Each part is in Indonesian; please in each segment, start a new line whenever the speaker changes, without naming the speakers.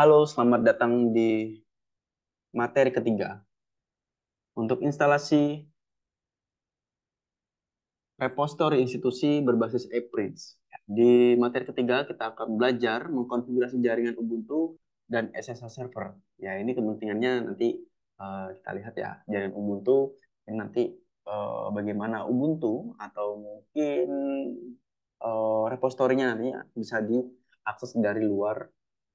Halo, selamat datang di materi ketiga untuk instalasi repository institusi berbasis ePrints. Di materi ketiga, kita akan belajar mengkonfigurasi jaringan Ubuntu dan SSH server. Ya, ini kepentingannya nanti kita lihat ya, jaringan Ubuntu ini nanti bagaimana Ubuntu atau mungkin repositorinya nanti bisa diakses dari luar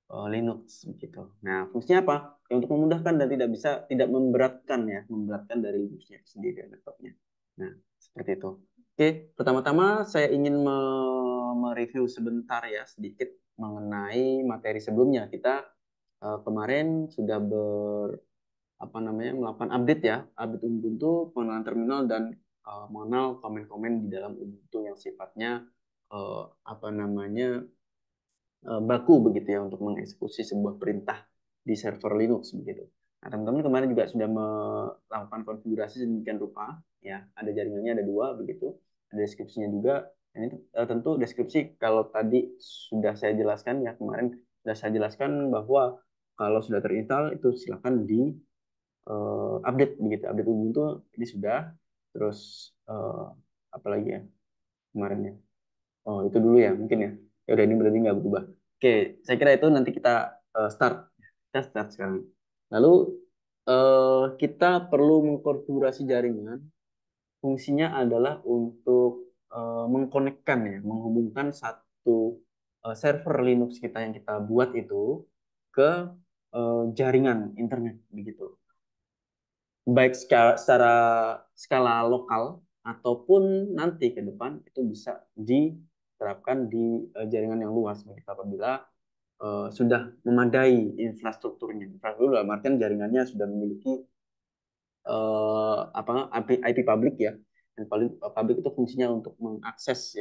Linux begitu. Nah, fungsinya apa? Ya, untuk memudahkan dan tidak memberatkan ya, memberatkan dari Linuxnya sendiri laptopnya. Nah, seperti itu. Oke, pertama-tama saya ingin mereview sebentar ya sedikit mengenai materi sebelumnya. Kita kemarin sudah apa namanya melakukan update ya, update Ubuntu, pengenalan terminal dan mengenal komen-komen di dalam Ubuntu yang sifatnya apa namanya baku begitu ya untuk mengeksekusi sebuah perintah di server Linux begitu. Nah, teman-teman kemarin juga sudah melakukan konfigurasi sedemikian rupa, ya ada jaringannya ada dua begitu, ada deskripsinya juga. Dan itu tentu deskripsi kalau tadi sudah saya jelaskan ya kemarin sudah saya jelaskan bahwa kalau sudah terinstall itu silakan di update begitu, update Ubuntu ini sudah, terus apa lagi ya kemarin ya. Oh, itu dulu ya, mungkin ya. Ya udah, ini berarti nggak berubah. Oke, saya kira itu nanti kita start. Kita start sekarang. Lalu kita perlu mengkonfigurasi jaringan. Fungsinya adalah untuk mengkonekkan ya, menghubungkan satu server Linux kita yang kita buat itu ke jaringan internet begitu, baik secara skala lokal ataupun nanti ke depan itu bisa diterapkan di jaringan yang luas begitu apabila sudah memadai infrastrukturnya. Infrastruktur dalam artian jaringannya sudah memiliki apa IP publik ya. Dan publik itu fungsinya untuk mengakses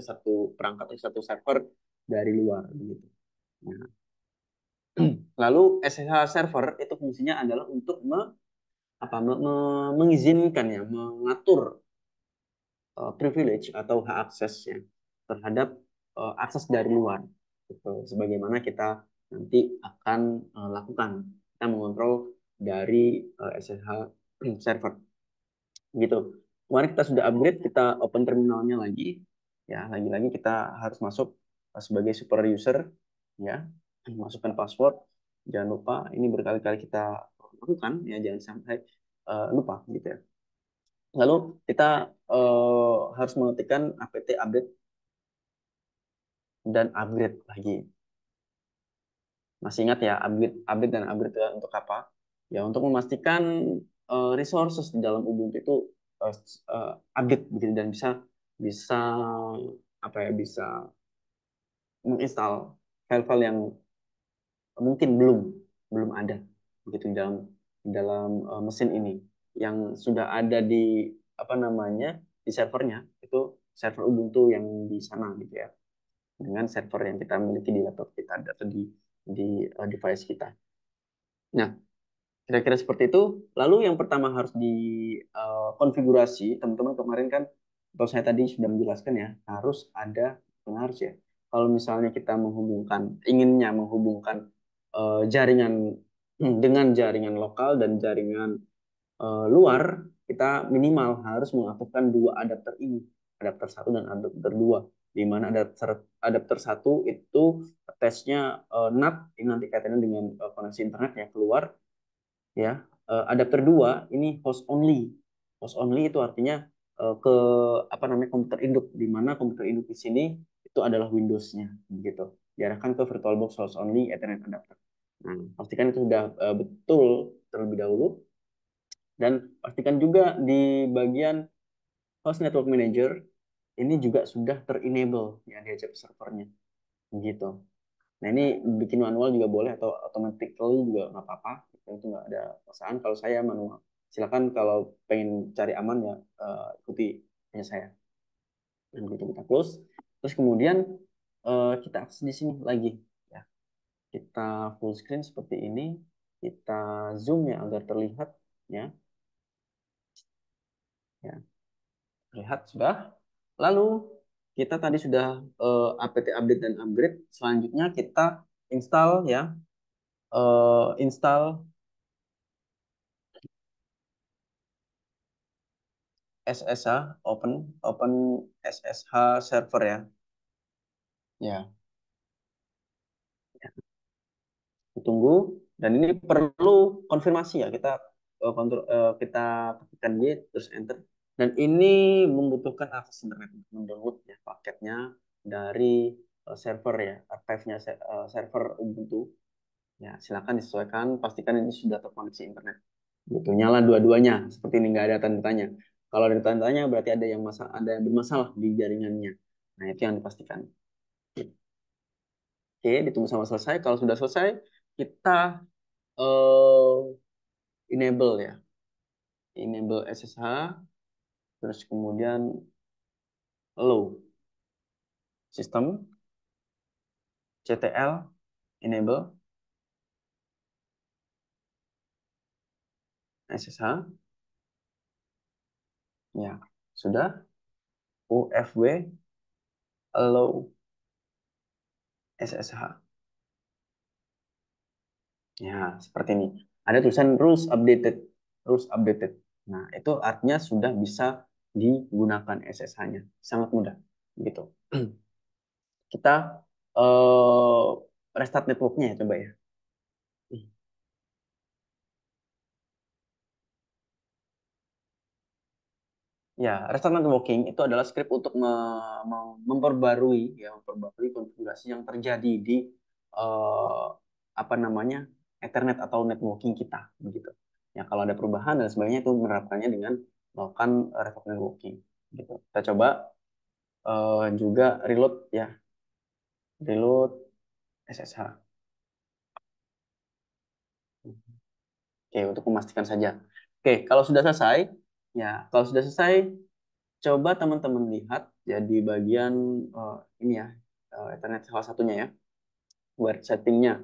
satu perangkat atau satu server dari luar begitu. Nah, lalu SSH server itu fungsinya adalah untuk mengizinkan ya, mengatur privilege atau hak akses ya terhadap akses dari luar. Gitu. Sebagaimana kita nanti akan lakukan, kita mengontrol dari SSH server. Gitu. Kemarin kita sudah upgrade, kita open terminalnya lagi. Ya, lagi-lagi kita harus masuk sebagai super user, ya, masukkan password. Jangan lupa, ini berkali-kali kita lakukan, ya, jangan sampai lupa gitu ya. Lalu kita harus mengetikkan apt update dan upgrade lagi. Masih ingat ya, update dan upgrade itu untuk apa? Ya, untuk memastikan resources di dalam Ubuntu itu uh, update begitu dan bisa bisa apa ya bisa menginstal file-file yang mungkin belum belum ada begitu di dalam mesin ini yang sudah ada di apa namanya di servernya itu server Ubuntu yang di sana gitu ya dengan server yang kita miliki di laptop kita atau di device kita. Nah, kira-kira seperti itu. Lalu yang pertama harus dikonfigurasi, teman-teman kemarin kan, atau saya tadi sudah menjelaskan ya, bukan harus ya. Kalau misalnya kita inginnya menghubungkan jaringan dengan jaringan lokal dan jaringan luar, kita minimal harus mengaktifkan dua adapter ini, adapter satu dan adapter dua, di mana adapter satu itu tesnya NAT, ini nanti kaitannya dengan koneksi internet yang keluar, ya. Adapter 2 ini host only itu artinya ke apa namanya komputer induk, di mana komputer induk di sini itu adalah Windows-nya gitu, diarahkan ke VirtualBox host only Ethernet adapter. Nah, pastikan itu sudah betul terlebih dahulu, dan pastikan juga di bagian host network manager ini juga sudah ter-enable ya di HCP servernya gitu. Nah, ini bikin manual juga boleh atau automatically juga nggak apa-apa. Itu nggak ada paksaan. Kalau saya manual. Silakan kalau pengen cari aman ya ikuti hanya saya. Dan begitu kita close. Terus kemudian kita akses di sini lagi. Ya. Kita full screen seperti ini. Kita zoom ya agar terlihat. Ya, ya. Terlihat sudah. Lalu kita tadi sudah apt update dan upgrade. Selanjutnya kita install ya Install SSH, open SSH server ya. Ya, ditunggu dan ini perlu konfirmasi ya. Kita ketikkan Y terus enter dan ini membutuhkan akses internet untuk mendownload ya paketnya dari server ya, archive-nya server Ubuntu. Ya, silakan disesuaikan, pastikan ini sudah terkoneksi internet. Gitu, nyala dua-duanya. Seperti ini nggak ada tanda tanya. Kalau ada tanda tanya berarti ada yang bermasalah di jaringannya. Nah, itu yang dipastikan. Oke, ditunggu sama selesai. Kalau sudah selesai, kita eh, enable ya. Enable SSH, terus kemudian allow sistem CTL enable SSH. Ya, sudah. UFW allow SSH. Ya, seperti ini. Ada tulisan rules updated. Rules updated. Nah, itu artinya sudah bisa digunakan SSH-nya. Sangat mudah. Gitu. Kita eh, restart networknya ya, coba ya. Ya, restart networking itu adalah script untuk memperbarui konfigurasi yang terjadi di eh, apa namanya Ethernet atau networking kita, begitu. Ya, kalau ada perubahan dan sebagainya itu menerapkannya dengan melakukan restart networking, gitu. Kita coba juga reload ya, reload SSH. Oke, untuk memastikan saja. Oke, kalau sudah selesai, kalau sudah selesai, coba teman-teman lihat ya di bagian ini ya, Ethernet salah satunya ya, buat settingnya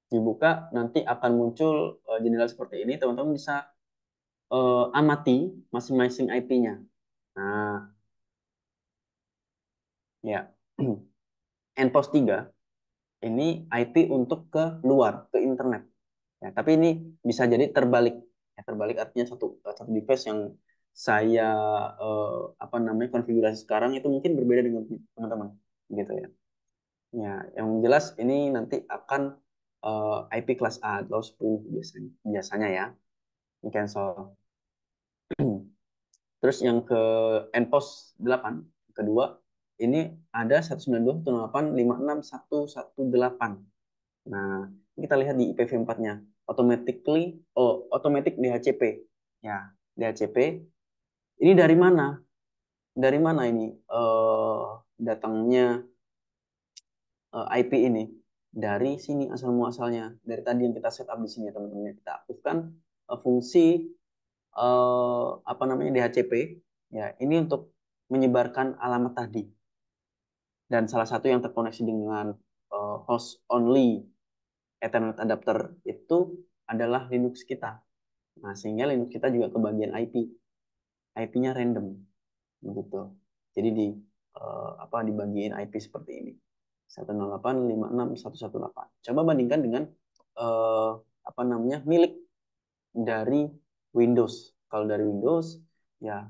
dibuka nanti akan muncul jendela seperti ini. Teman-teman bisa amati masing-masing IP-nya. Nah, ya, nPost 3 ini IP untuk ke luar, ke internet. Ya, tapi ini bisa jadi terbalik. Ya, terbalik artinya satu device yang saya apa namanya konfigurasi sekarang itu mungkin berbeda dengan teman-teman, gitu ya. Ya, yang jelas ini nanti akan IP kelas A atau 10 biasanya ya, di cancel. Terus yang ke nPost 8 kedua ini ada 192.168.56118. Nah, kita lihat di IPv4-nya. Automatic DHCP. Ya, DHCP. Ini dari mana? Dari mana ini datangnya IP ini? Dari sini asal muasalnya. Dari tadi yang kita setup di sini ya teman-teman. Kita aktifkan fungsi apa namanya DHCP. Ya, ini untuk menyebarkan alamat tadi. Dan salah satu yang terkoneksi dengan host only Ethernet adapter itu adalah Linux kita. Nah, sehingga Linux kita juga kebagian IP. IP-nya random begitu. Jadi apa dibagiin IP seperti ini. 108.56.118. Coba bandingkan dengan eh, apa namanya milik dari Windows. Kalau dari Windows ya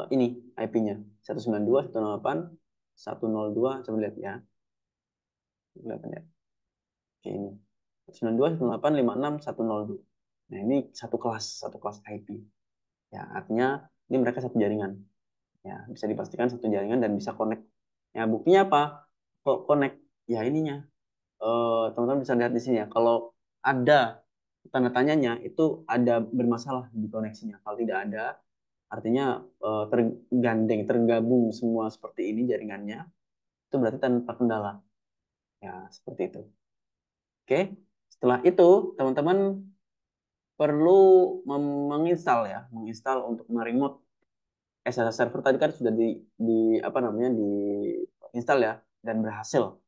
ini IP-nya 192.168.102. Coba lihat ya. Kelihatan ya. Oke, ini 192.168.56.102. Nah, ini satu kelas IP. Ya, artinya ini mereka satu jaringan. Ya, bisa dipastikan satu jaringan dan bisa connect. Ya, buktinya apa? Kok connect? Ya, ininya. Teman-teman bisa lihat di sini ya. Kalau ada tanda tanyanya itu ada bermasalah di koneksinya. Kalau tidak ada, artinya tergabung semua seperti ini jaringannya. Itu berarti tanpa kendala. Ya, seperti itu. Oke. Setelah itu, teman-teman perlu menginstal ya, menginstal untuk meremote SSH server tadi kan sudah di apa namanya di install ya dan berhasil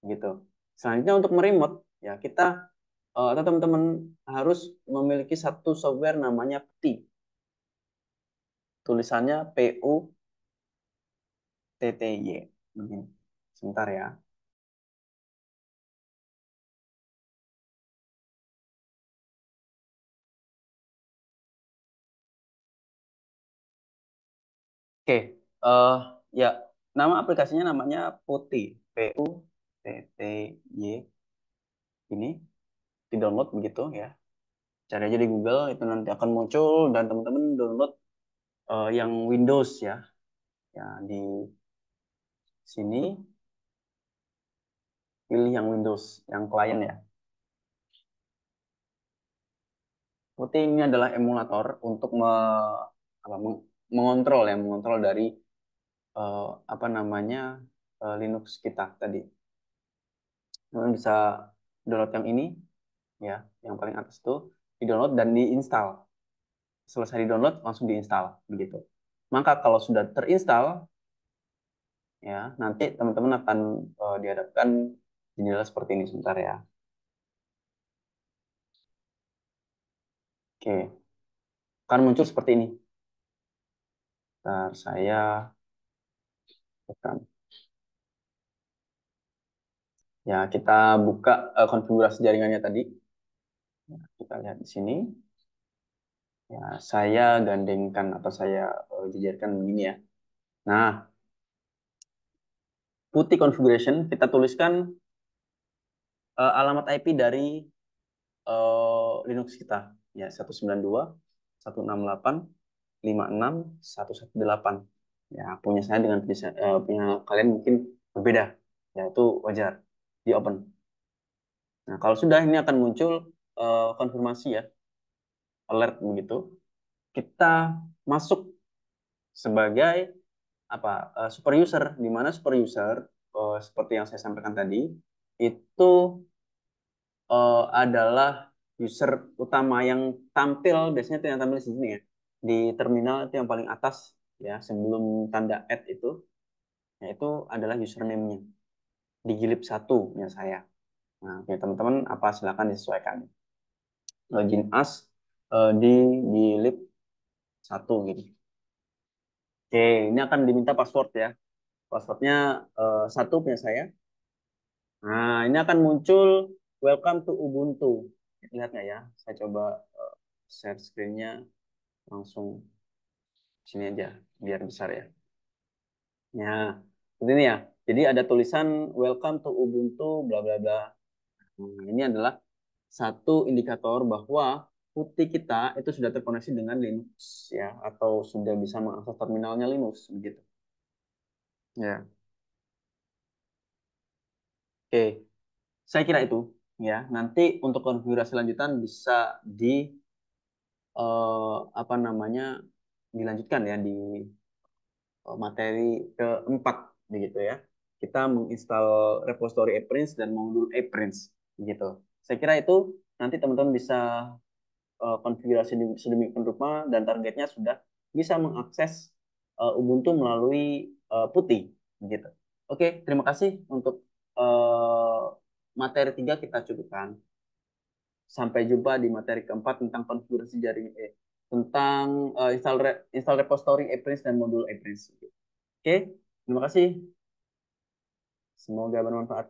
gitu. Selanjutnya untuk meremote ya kita atau teman-teman harus memiliki satu software namanya PTY. Tulisannya PUTTY. Begini. Sebentar ya. Oke, eh ya, nama aplikasinya namanya Putih, PUTTY, ini di-download begitu ya. Cari aja di Google, itu nanti akan muncul dan teman-teman download yang Windows ya. Ya, di sini pilih yang Windows, yang klien ya. Putih ini adalah emulator untuk mengontrol ya, mengontrol dari eh, apa namanya Linux kita tadi. Teman bisa download yang ini ya, yang paling atas itu di-download dan diinstal. Selesai di-download langsung diinstal begitu. Maka kalau sudah terinstall ya, nanti teman-teman akan dihadapkan jendela seperti ini sebentar ya. Oke, akan muncul seperti ini. Ntar saya tekan. Ya, kita buka konfigurasi jaringannya tadi. Ya, kita lihat di sini. Ya, saya gandengkan atau saya jejerkan begini ya. Nah, putih configuration kita tuliskan alamat IP dari Linux kita. Ya, 192.168.56.118. Ya, punya saya dengan punya kalian mungkin berbeda. Ya, itu wajar. Di open. Nah, kalau sudah ini akan muncul konfirmasi ya, alert begitu. Kita masuk sebagai apa super user, di mana super user seperti yang saya sampaikan tadi itu adalah user utama yang tampil biasanya itu yang tampil di sini ya, di terminal itu yang paling atas ya, sebelum tanda add itu, yaitu adalah username-nya di Gilip 1 ya saya. Nah, oke, teman-teman apa silakan disesuaikan login as di Gilip 1 gitu. Oke, ini akan diminta password ya. Passwordnya satu punya saya. Nah, ini akan muncul welcome to Ubuntu. Lihat nggak ya? Saya coba share screen-nya langsung sini aja, biar besar ya. Ya, seperti ini ya. Jadi ada tulisan welcome to Ubuntu, bla bla bla. Nah, ini adalah satu indikator bahwa putih kita itu sudah terkoneksi dengan Linux ya, atau sudah bisa mengakses terminalnya Linux begitu. Ya, oke. Saya kira itu ya. Nanti untuk konfigurasi lanjutan bisa di apa namanya dilanjutkan ya di materi keempat begitu ya. Kita menginstal repository Apprints dan modul Apprints begitu. Saya kira itu nanti teman-teman bisa konfigurasi sedemikian rupa dan targetnya sudah bisa mengakses Ubuntu melalui Putih begitu. Oke, terima kasih untuk uh, materi 3 kita cukupkan. Sampai jumpa di materi keempat tentang konfigurasi jaring tentang install repository Apprints dan modul Apprints. Oke, terima kasih. Semoga bermanfaat.